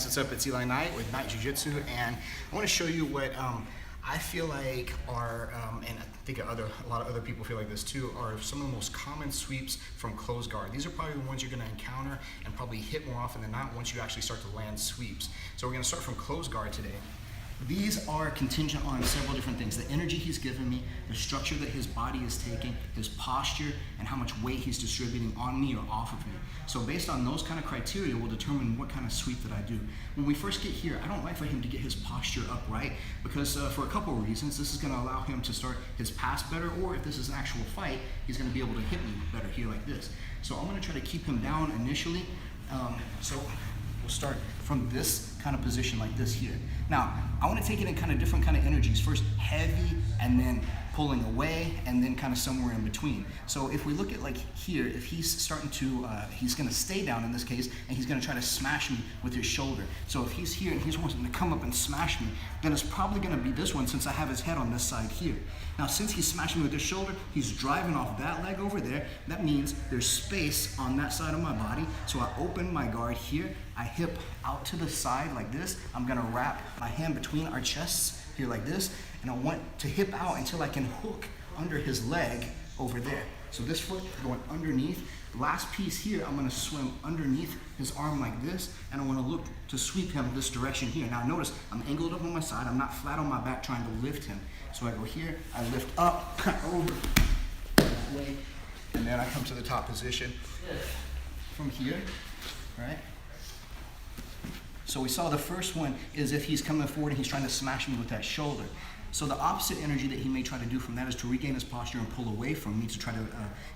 guys, what's up? It's Eli Knight with Knight Jiu-Jitsu, and I want to show you what I feel like are, and I think a lot of other people feel like this too, are some of the most common sweeps from closed guard. These are probably the ones you're going to encounter and probably hit more often than not once you actually start to land sweeps. So we're going to start from closed guard today. These are contingent on several different things. The energy he's given me, the structure that his body is taking, his posture, and how much weight he's distributing on me or off of me. So based on those kind of criteria will determine what kind of sweep that I do. When we first get here, I don't like for him to get his posture upright because for a couple of reasons. This is going to allow him to start his pass better, or if this is an actual fight, he's going to be able to hit me better here like this. So I'm going to try to keep him down initially. So we'll start from this kind of position like this here. Now, I want to take it in kind of different kind of energies. First heavy, and then pulling away, and then kind of somewhere in between. So if we look at like here, if he's starting to, he's going to stay down in this case, and he's going to try to smash me with his shoulder. So if he's here and he's wanting to come up and smash me, then it's probably going to be this one since I have his head on this side here. Now, since he's smashing me with his shoulder, he's driving off that leg over there. That means there's space on that side of my body. So I open my guard here. I hip out to the side like this. I'm going to wrap my hand between our chests here like this, and I want to hip out until I can hook under his leg over there. So this foot going underneath. Last piece here, I'm going to swim underneath his arm like this, and I want to look to sweep him this direction here. Now notice I'm angled up on my side. I'm not flat on my back trying to lift him. So I go here, I lift up, over, that way, and then I come to the top position from here, right? So we saw the first one is if he's coming forward and he's trying to smash me with that shoulder. So the opposite energy that he may try to do from that is to regain his posture and pull away from me to try to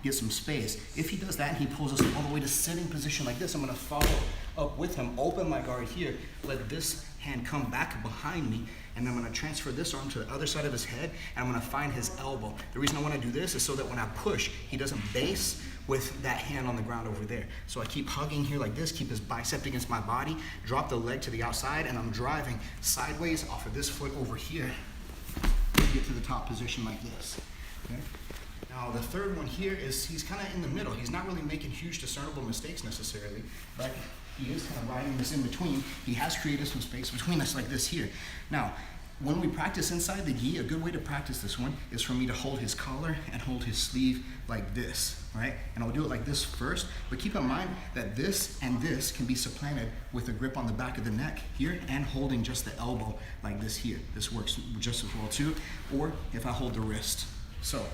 get some space. If he does that and he pulls us all the way to sitting position like this, I'm going to follow up with him, open my guard here, let this hand come back behind me, and I'm going to transfer this arm to the other side of his head, and I'm going to find his elbow. The reason I want to do this is so that when I push, he doesn't base with that hand on the ground over there. So I keep hugging here like this, keep his bicep against my body, drop the leg to the outside, and I'm driving sideways off of this foot over here to get to the top position like this. Okay? Now the third one here is he's kind of in the middle. He's not really making huge discernible mistakes necessarily, but he is kind of riding this in between. He has created some space between us like this here. Now, when we practice inside the gi, a good way to practice this one is for me to hold his collar and hold his sleeve like this, right? And I'll do it like this first, but keep in mind that this and this can be supplanted with a grip on the back of the neck here and holding just the elbow like this here. This works just as well too, or if I hold the wrist. So,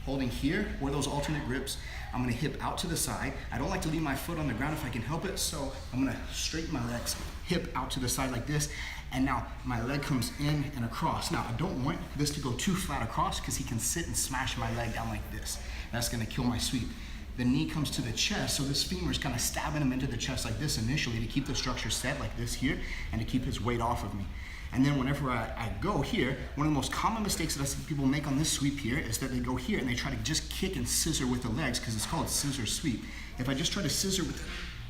holding here, or those alternate grips, I'm gonna hip out to the side. I don't like to leave my foot on the ground if I can help it, so I'm gonna straighten my legs, hip out to the side like this, and now my leg comes in and across. Now, I don't want this to go too flat across because he can sit and smash my leg down like this. That's gonna kill my sweep. The knee comes to the chest, so this femur is kind of stabbing him into the chest like this initially to keep the structure set like this here and to keep his weight off of me. And then whenever I go here, one of the most common mistakes that I see people make on this sweep here is that they go here and they try to just kick and scissor with the legs because it's called scissor sweep. If I just try to scissor with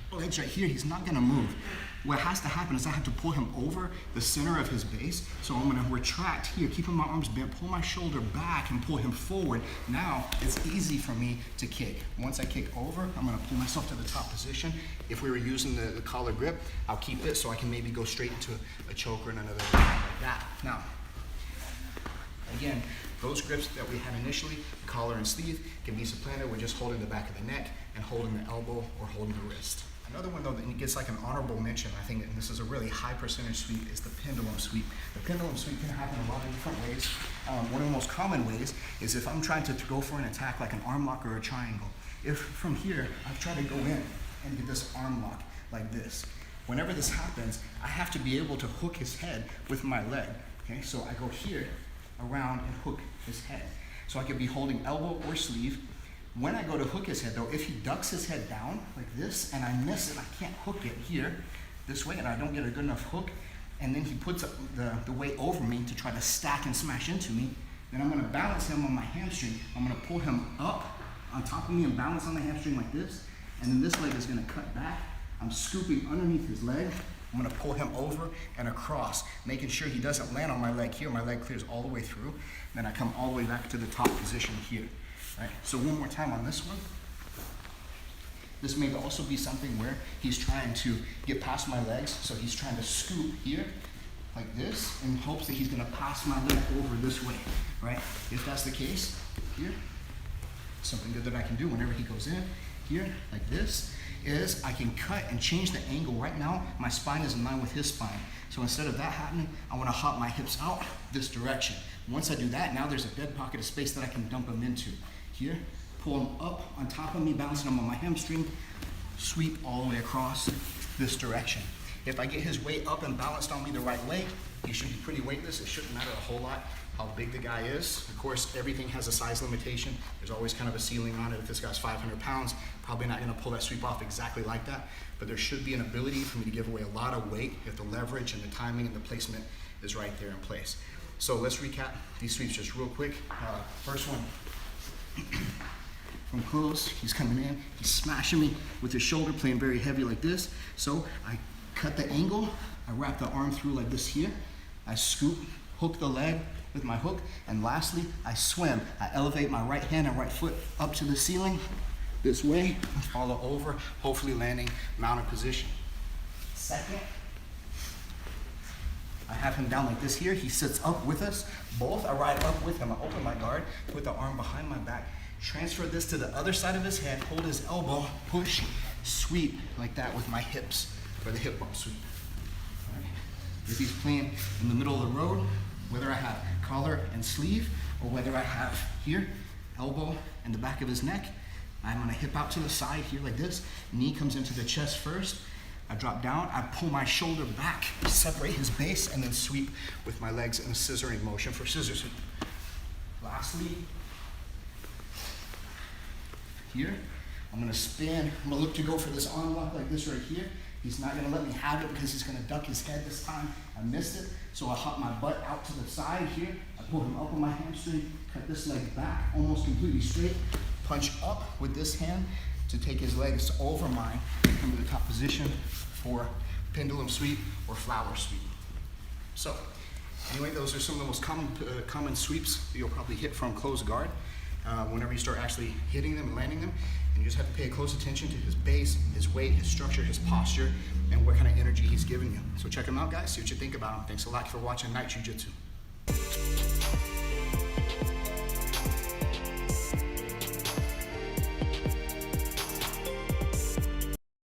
the legs right here, he's not gonna move. What has to happen is I have to pull him over the center of his base. So I'm gonna retract here, keeping my arms bent, pull my shoulder back and pull him forward. Now it's easy for me to kick. Once I kick over, I'm gonna pull myself to the top position. If we were using the collar grip, I'll keep it so I can maybe go straight into a choke or another like that. Now, again, those grips that we had initially, collar and sleeve, can be supplanted with just holding the back of the neck and holding the elbow or holding the wrist. Another one though that gets like an honorable mention, I think, and this is a really high percentage sweep, is the pendulum sweep. The pendulum sweep can happen a lot of different ways. One of the most common ways is if I'm trying to go for an attack like an arm lock or a triangle. If from here, I've tried to go in and get this arm lock like this. Whenever this happens, I have to be able to hook his head with my leg. Okay, so I go here, around and hook his head. So I could be holding elbow or sleeve. When I go to hook his head though, if he ducks his head down like this and I miss it, I can't hook it here this way and I don't get a good enough hook, and then he puts the weight over me to try to stack and smash into me, then I'm gonna balance him on my hamstring. I'm gonna pull him up on top of me and balance on the hamstring like this, and then this leg is gonna cut back. I'm scooping underneath his leg. I'm gonna pull him over and across, making sure he doesn't land on my leg here. My leg clears all the way through. Then I come all the way back to the top position here. Right? So one more time on this one. This may also be something where he's trying to get past my legs, so he's trying to scoop here, like this, in hopes that he's gonna pass my leg over this way, right? If that's the case, here, something good that I can do whenever he goes in, here, like this, is I can cut and change the angle. Right now, my spine is in line with his spine. So instead of that happening, I wanna hop my hips out this direction. Once I do that, now there's a dead pocket of space that I can dump him into. Here, pull him up on top of me, bouncing him on my hamstring, sweep all the way across this direction. If I get his weight up and balanced on me the right way, he should be pretty weightless. It shouldn't matter a whole lot how big the guy is. Of course, everything has a size limitation. There's always kind of a ceiling on it. If this guy's 500 pounds, probably not gonna pull that sweep off exactly like that, but there should be an ability for me to give away a lot of weight if the leverage and the timing and the placement is right there in place. So let's recap these sweeps just real quick. First one, from close, he's coming in, he's smashing me with his shoulder, playing very heavy like this. So I cut the angle, I wrap the arm through like this here, I scoop, hook the leg with my hook, and lastly, I swim. I elevate my right hand and right foot up to the ceiling this way, follow over, hopefully landing mounted position. Second, I have him down like this here. He sits up with us. Both, I ride up with him. I open my guard, put the arm behind my back, transfer this to the other side of his head, hold his elbow, push, sweep like that with my hips for the hip bump sweep. All right. If he's playing in the middle of the road, whether I have collar and sleeve or whether I have here, elbow and the back of his neck, I'm gonna hip out to the side here like this. Knee comes into the chest first. I drop down, I pull my shoulder back, separate his base, and then sweep with my legs in a scissoring motion for scissor sweep. Lastly, here, I'm gonna spin. I'm gonna look to go for this arm lock like this right here. He's not gonna let me have it because he's gonna duck his head this time. I missed it, so I hop my butt out to the side here. I pull him up on my hamstring, cut this leg back, almost completely straight, punch up with this hand to take his legs over mine and come to the top position for pendulum sweep or flower sweep. So, anyway, those are some of the most common sweeps that you'll probably hit from closed guard. Whenever you start actually hitting them and landing them, and you just have to pay close attention to his base, his weight, his structure, his posture, and what kind of energy he's giving you. So check him out, guys. See what you think about him. Thanks a lot for watching Night Jiu Jitsu.